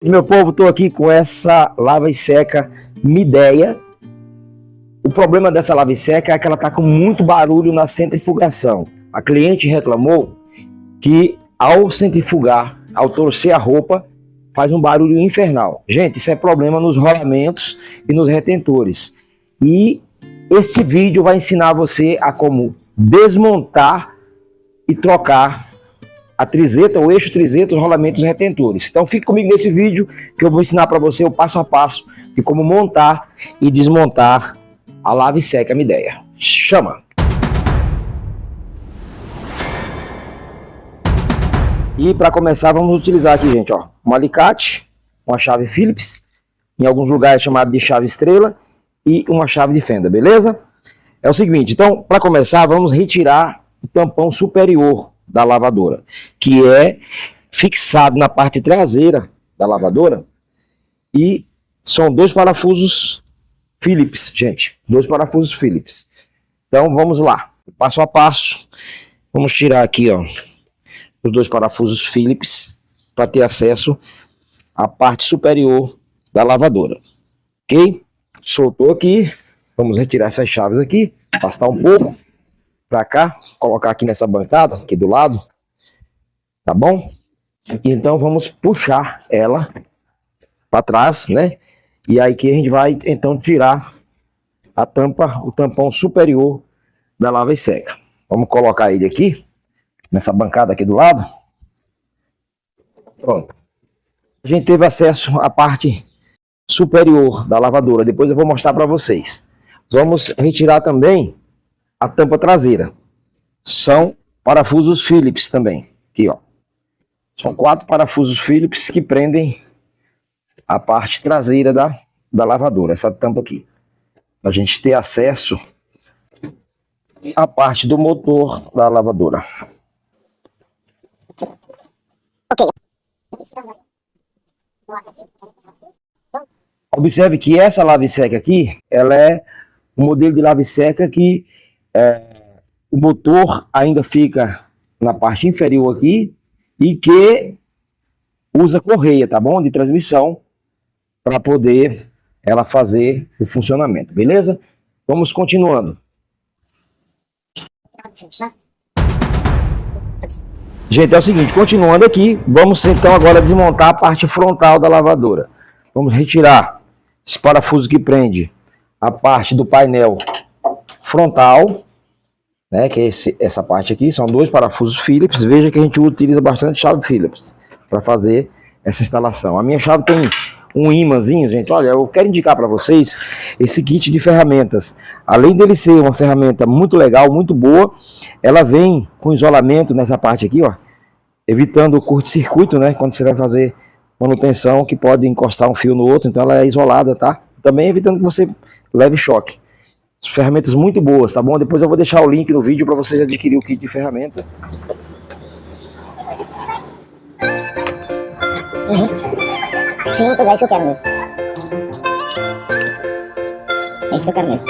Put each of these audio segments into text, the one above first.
E meu povo, estou aqui com essa lava e seca Midea. O problema dessa lava e seca é que ela está com muito barulho na centrifugação. A cliente reclamou que ao centrifugar, ao torcer a roupa, faz um barulho infernal. Gente, isso é problema nos rolamentos e nos retentores. E este vídeo vai ensinar você a como desmontar e trocar a trizeta, o eixo trizeta, os rolamentos e retentores. Então fique comigo nesse vídeo que eu vou ensinar para você o passo a passo de como montar e desmontar a lava e seca Midea. Chama! E para começar vamos utilizar aqui, gente, ó, um alicate, uma chave Phillips, em alguns lugares chamado de chave estrela, e uma chave de fenda, beleza? É o seguinte, então para começar vamos retirar o tampão superior da lavadora, que é fixado na parte traseira da lavadora, e são dois parafusos Phillips, gente, dois parafusos Phillips. Então vamos lá, passo a passo. Vamos tirar aqui, ó, os dois parafusos Phillips para ter acesso à parte superior da lavadora, ok? Soltou aqui, vamos retirar essas chaves aqui, afastar um pouco para cá, colocar aqui nessa bancada, aqui do lado, tá bom? E então vamos puxar ela para trás, né? E aí que a gente vai então tirar a tampa, o tampão superior da lava e seca. Vamos colocar ele aqui, nessa bancada aqui do lado. Pronto. A gente teve acesso à parte superior da lavadora, depois eu vou mostrar para vocês. Vamos retirar também a tampa traseira. São parafusos Phillips também. Aqui, ó. São 4 parafusos Phillips que prendem a parte traseira da lavadora. Essa tampa aqui. Pra gente ter acesso à parte do motor da lavadora. Ok. Observe que essa lava e seca aqui, ela é um modelo de lava e seca que o motor ainda fica na parte inferior aqui e que usa correia, tá bom? De transmissão para poder ela fazer o funcionamento, beleza? Vamos continuando. Gente, é o seguinte, continuando aqui, vamos então agora desmontar a parte frontal da lavadora. Vamos retirar esse parafuso que prende a parte do painel frontal, né, que é essa parte aqui, são 2 parafusos Phillips. Veja que a gente utiliza bastante chave Phillips para fazer essa instalação. A minha chave tem um imãzinho, gente. Olha, eu quero indicar para vocês esse kit de ferramentas. Além dele ser uma ferramenta muito legal, muito boa, ela vem com isolamento nessa parte aqui, ó, evitando o curto-circuito, né, quando você vai fazer manutenção, que pode encostar um fio no outro. Então ela é isolada, tá? Também evitando que você leve choque. Ferramentas muito boas, tá bom? Depois eu vou deixar o link no vídeo para vocês adquirir o kit de ferramentas. Sim, pois é isso que eu quero mesmo. É isso que eu quero mesmo.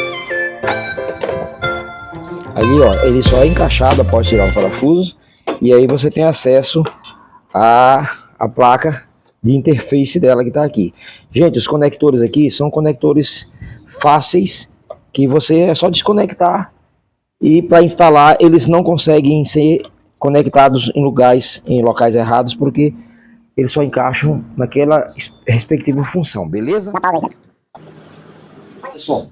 Aí, ó, ele só é encaixado após tirar o parafuso. E aí você tem acesso à placa de interface dela que tá aqui. Gente, os conectores aqui são conectores fáceis, que você é só desconectar, e para instalar eles não conseguem ser conectados em locais errados, porque eles só encaixam naquela respectiva função, beleza? Olha só,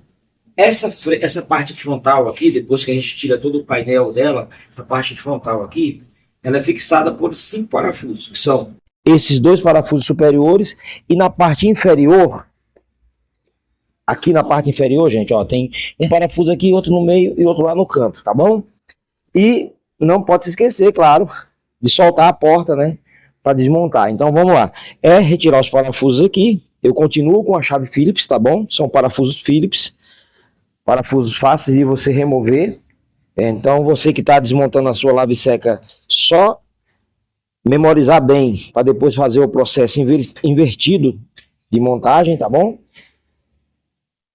essa parte frontal aqui, depois que a gente tira todo o painel dela, essa parte frontal aqui, ela é fixada por 5 parafusos, que são esses 2 parafusos superiores, e na parte inferior, aqui na parte inferior, gente, ó, tem um parafuso aqui, outro no meio e outro lá no canto, tá bom? E não pode se esquecer, claro, de soltar a porta, né, para desmontar. Então vamos lá, é retirar os parafusos aqui. Eu continuo com a chave Phillips, tá bom? São parafusos Phillips, parafusos fáceis de você remover. Então você que está desmontando a sua lava e seca, só memorizar bem para depois fazer o processo invertido de montagem, tá bom?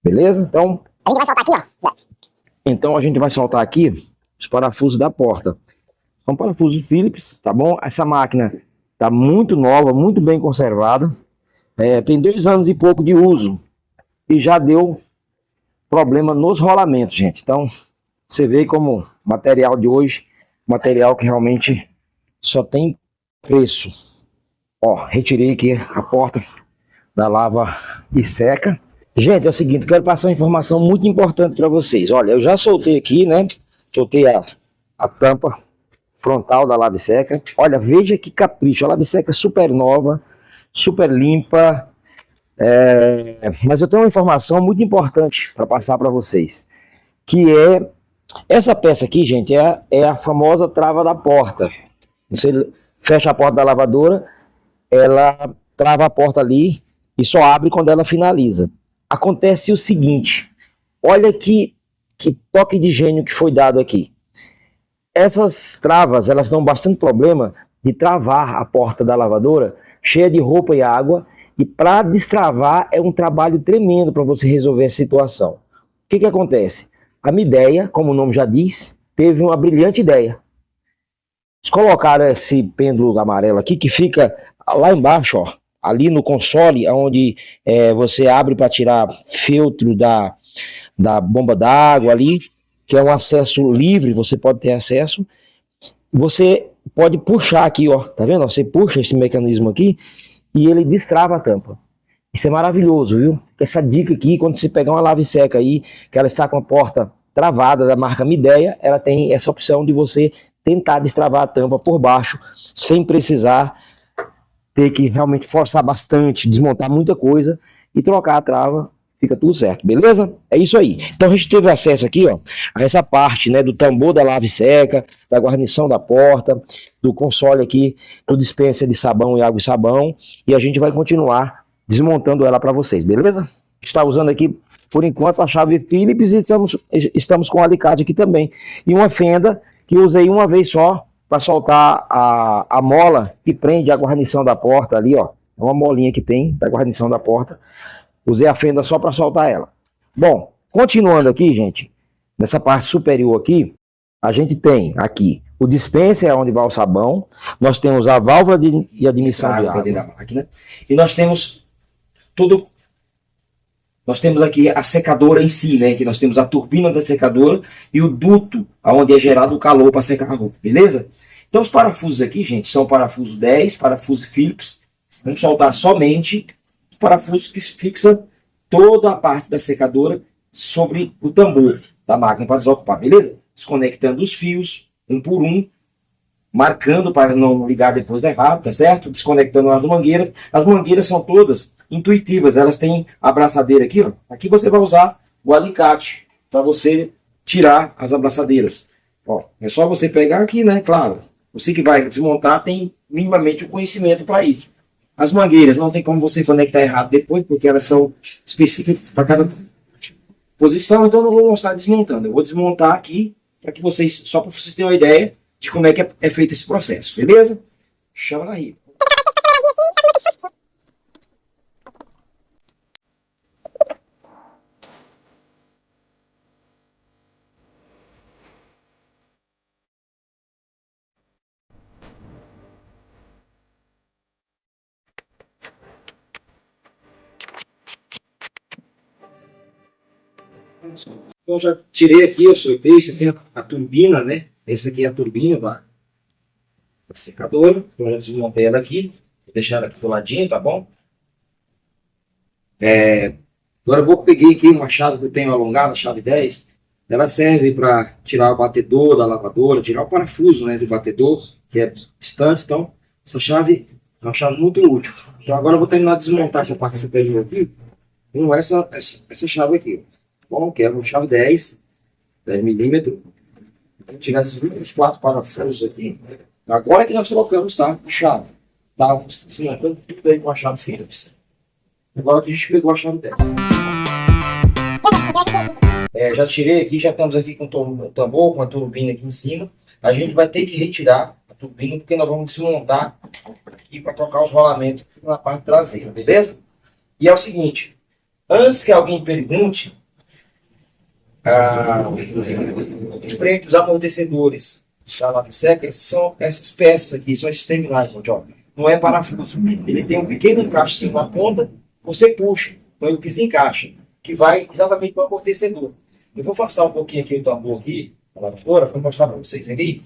Beleza? Então a gente vai soltar aqui, ó. Então a gente vai soltar aqui os parafusos da porta. São parafusos Phillips, tá bom? Essa máquina tá muito nova, muito bem conservada. Tem 2 anos e pouco de uso e já deu problema nos rolamentos, gente. Então, você vê como o material de hoje, material que realmente só tem preço. Ó, retirei aqui a porta da lava e seca. Gente, é o seguinte, quero passar uma informação muito importante para vocês. Olha, eu já soltei aqui, né? Soltei a tampa frontal da lave seca. Olha, veja que capricho. A lave seca é super nova, super limpa. Mas eu tenho uma informação muito importante para passar para vocês. Que é essa peça aqui, gente, é a famosa trava da porta. Você fecha a porta da lavadora, ela trava a porta ali e só abre quando ela finaliza. Acontece o seguinte, olha que toque de gênio que foi dado aqui. Essas travas, elas dão bastante problema de travar a porta da lavadora, cheia de roupa e água, e para destravar é um trabalho tremendo para você resolver a situação. O que acontece? A Midea, como o nome já diz, teve uma brilhante ideia. Eles colocaram esse pêndulo amarelo aqui, que fica lá embaixo, ó, ali no console, onde você abre para tirar feltro da bomba d'água ali, que é um acesso livre, você pode ter acesso. Você pode puxar aqui, ó, tá vendo? Você puxa esse mecanismo aqui e ele destrava a tampa. Isso é maravilhoso, viu? Essa dica aqui, quando você pegar uma lave seca aí, que ela está com a porta travada da marca Midea, ela tem essa opção de você tentar destravar a tampa por baixo, sem precisar ter que realmente forçar bastante, desmontar muita coisa e trocar a trava, fica tudo certo, beleza? É isso aí. Então a gente teve acesso aqui, ó, a essa parte, né, do tambor da lave seca, da guarnição da porta, do console aqui, do dispenser de sabão e água e sabão, e a gente vai continuar desmontando ela para vocês, beleza? Está usando aqui, por enquanto, a chave Phillips e estamos com o alicate aqui também. E uma fenda que eu usei uma vez só para soltar a mola que prende a guarnição da porta ali, ó. É uma molinha que tem da guarnição da porta. Usei a fenda só para soltar ela. Bom, continuando aqui, gente, nessa parte superior aqui, a gente tem aqui o dispenser, onde vai o sabão. Nós temos a válvula de admissão de água da máquina. E nós temos Nós temos aqui a secadora em si, né? Que nós temos a turbina da secadora e o duto, onde é gerado o calor para secar a roupa, beleza? Então os parafusos aqui, gente, são parafusos 10, parafuso Phillips. Vamos soltar somente os parafusos que fixam toda a parte da secadora sobre o tambor da máquina para desocupar, beleza? Desconectando os fios, um por um, marcando para não ligar depois errado, tá certo? Desconectando as mangueiras. As mangueiras são todas intuitivas, elas têm a abraçadeira aqui, ó. Aqui você vai usar o alicate para você tirar as abraçadeiras. Ó, é só você pegar aqui, né? Claro, você que vai desmontar tem minimamente o conhecimento para isso. As mangueiras não tem como você conectar errado depois, porque elas são específicas para cada posição, então eu não vou mostrar desmontando. Eu vou desmontar aqui para que vocês, só para vocês terem uma ideia de como é que é feito esse processo, beleza? Chama na riba. Então já tirei aqui, eu soltei, isso aqui é a turbina, né? Essa aqui é a turbina da secadora. Então eu já desmontei ela aqui, vou deixar ela aqui do ladinho, tá bom? Agora eu peguei aqui uma chave que eu tenho alongada, a chave 10. Ela serve para tirar o batedor da lavadora, tirar o parafuso, né, do batedor, que é distante. Então essa chave é uma chave muito útil. Então agora eu vou terminar de desmontar essa parte superior aqui com essa chave aqui. Bom, que é uma chave 10 milímetros. Vou tirar esses 4 parafusos aqui. Agora que nós trocamos, tá? A chave. Tá? Desmontando tudo aí com a chave Phillips. Agora que a gente pegou a chave 10. Já tirei aqui, já estamos aqui com o tambor, com a turbina aqui em cima. A gente vai ter que retirar a turbina, porque nós vamos desmontar aqui para trocar os rolamentos na parte traseira, beleza? E é o seguinte, antes que alguém pergunte, os amortecedores da lave seca são essas peças aqui, são esses terminais, gente, ó. não é parafuso. Ele tem um pequeno encaixe na ponta, você puxa, então ele desencaixa, que vai exatamente para o amortecedor. Eu vou afastar um pouquinho aqui o tambor aqui, a lavadora, para mostrar para vocês aqui.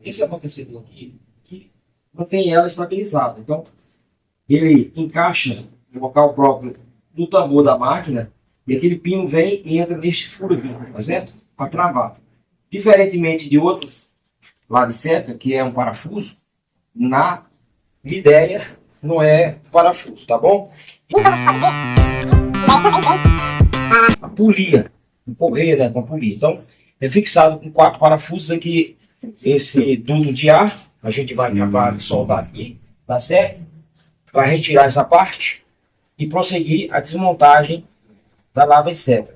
Esse amortecedor aqui mantém ela estabilizada. Então, ele encaixa no local próprio do tambor da máquina e aquele pino vem e entra neste furo aqui, tá certo? Para travar. Diferentemente de outros lá de seta, que é um parafuso, na ideia não é parafuso, tá bom? A polia, um correia, né, com a polia. Então, é fixado com 4 parafusos aqui, esse duto de ar, a gente vai acabar de soldar aqui, tá certo? Para retirar essa parte e prosseguir a desmontagem da lava e seca.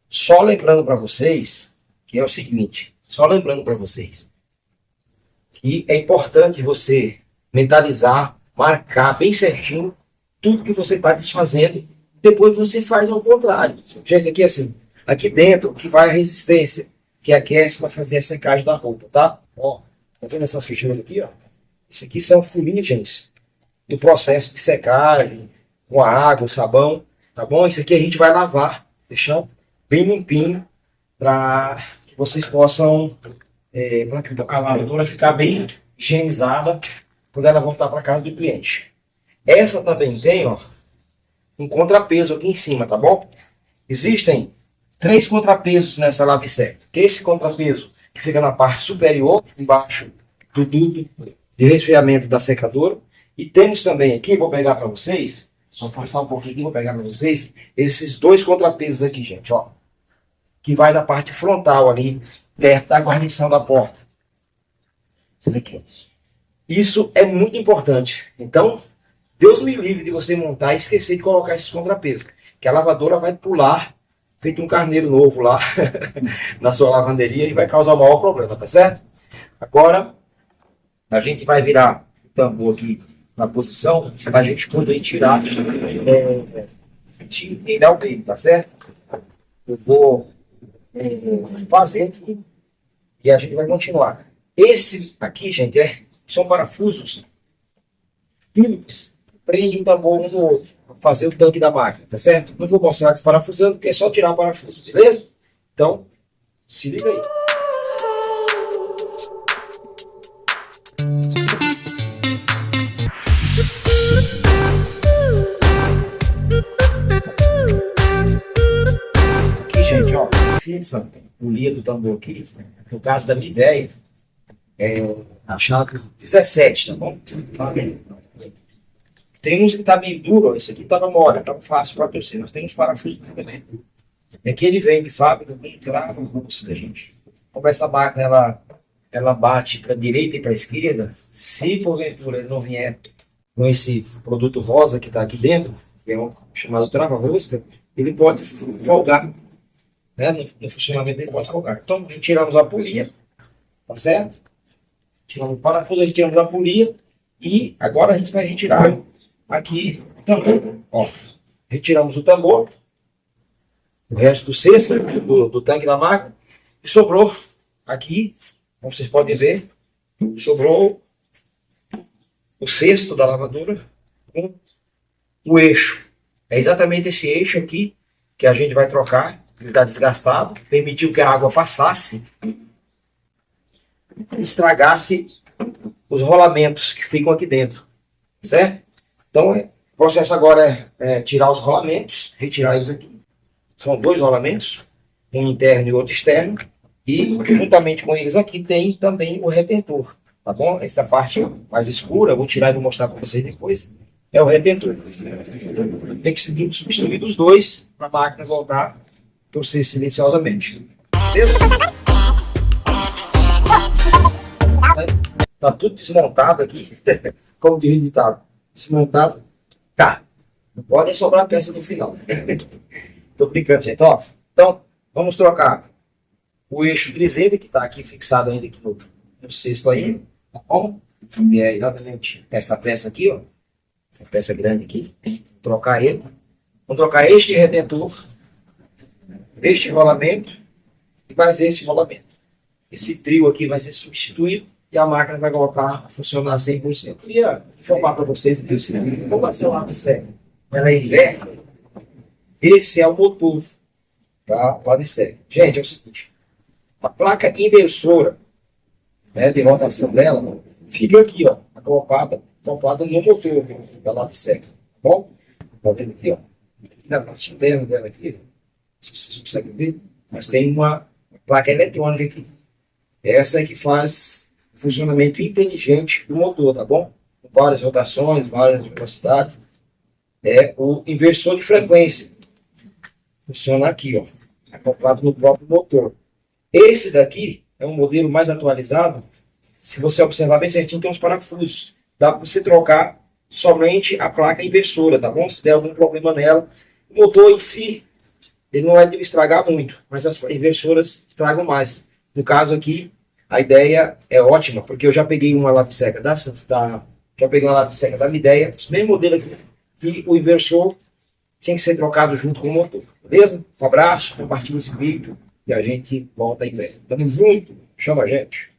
Só lembrando para vocês que é o seguinte, que é importante você mentalizar, marcar bem certinho tudo que você está desfazendo, depois você faz ao contrário. Gente, aqui assim, aqui dentro que vai a resistência, que aquece para fazer a secagem da roupa, tá? Ó, tá vendo essas fichinhas aqui, ó? Isso aqui são fuligens do processo de secagem, com a água, o sabão, tá bom? Isso aqui a gente vai lavar, deixando bem limpinho, para que vocês possam, para que a lavadora ficar bem higienizada quando ela voltar para casa do cliente. Essa também tem, ó, um contrapeso aqui em cima, tá bom? Existem 3 contrapesos nessa lava e seca. Que é esse contrapeso que fica na parte superior, embaixo do duto de resfriamento da secadora. E temos também aqui, vou pegar para vocês, só afastar um pouquinho aqui, vou pegar para vocês, esses 2 contrapesos aqui, gente, ó. Que vai da parte frontal ali, perto da guarnição da porta. Esses aqui. Isso é muito importante. Então, Deus me livre de você montar e esquecer de colocar esses contrapesos. Que a lavadora vai pular, feito um carneiro novo lá, na sua lavanderia e vai causar o maior problema, tá certo? Agora, a gente vai virar o tambor aqui na posição, para a gente poder tirar o brilho, tá certo? Eu vou fazer aqui e a gente vai continuar. Esse aqui, gente, são parafusos Phillips, prende um tambor um do outro, para fazer o tanque da máquina, tá certo? Não vou mostrar desparafusando, porque é só tirar o parafuso, beleza? Então, se liga aí. Aqui, gente, ó, essa polia do tambor aqui, no caso da minha ideia, é a chave 17, tá bom? Tem uns que tá meio duro, ó, esse aqui tava mole, tava fácil para torcer. Nós temos parafusos também. É que ele vem de fábrica com trava robusta, gente. Como essa máquina ela bate para direita e para esquerda, se porventura ele não vier com esse produto rosa que está aqui dentro, que é chamado trava-rosca, ele pode folgar, né? No funcionamento dele pode folgar. Então, tiramos a polia, tá certo? Tiramos o parafuso, retiramos a polia e agora a gente vai retirar aqui o tambor. Ó, retiramos o tambor, o resto do cesto do tanque da máquina, e sobrou aqui, como vocês podem ver, sobrou o cesto da lavadora com o eixo. É exatamente esse eixo aqui que a gente vai trocar, ele está desgastado, permitiu que a água passasse, estragasse os rolamentos que ficam aqui dentro, certo? Então, o processo agora é tirar os rolamentos, retirar eles aqui. São 2 rolamentos, um interno e outro externo, e juntamente com eles aqui tem também o retentor, tá bom? Essa parte mais escura, eu vou tirar e vou mostrar para vocês depois, é o retentor. Tem que ser substituído os 2 para a máquina voltar a torcer silenciosamente. Beleza? Tá tudo desmontado aqui, como diz o ditado, desmontado, tá. Não pode sobrar peça no final. Tô brincando, gente. Ó, então, vamos trocar o eixo triseira, que está aqui fixado ainda aqui no cesto aí, tá bom? E é exatamente essa peça aqui, ó. Essa peça grande aqui. Vou trocar ele. Vou trocar este retentor este rolamento e mais esse rolamento. Esse trio aqui vai ser substituído e a máquina vai voltar a funcionar 100%. Eu queria informar para vocês que o seguinte, como vai ser uma lave-seca? Ela é inversa. Esse é o motor da lave-seca. Gente, é o seguinte, a placa inversora, né, de rotação dela fica aqui, ó, acoplada no motor da lave-seca, tá bom? Tá vendo aqui, ó, aqui na parte interna dela aqui, se vocês conseguem ver, mas tem uma placa eletrônica aqui. Essa é que faz o funcionamento inteligente do motor, tá bom? Com várias rotações, várias velocidades. É o inversor de frequência. Funciona aqui, ó, acoplado no próprio motor. Esse daqui é um modelo mais atualizado. Se você observar bem certinho, tem uns parafusos. Dá para você trocar somente a placa inversora, tá bom? Se der algum problema nela, o motor em si, ele não vai estragar muito, mas as inversoras estragam mais. No caso aqui, a ideia é ótima, porque eu já peguei uma lave-seca da Midea, esse mesmo modelo aqui, e o inversor tem que ser trocado junto com o motor, beleza? Um abraço, compartilhe esse vídeo e a gente volta em breve. Tamo junto, chama a gente.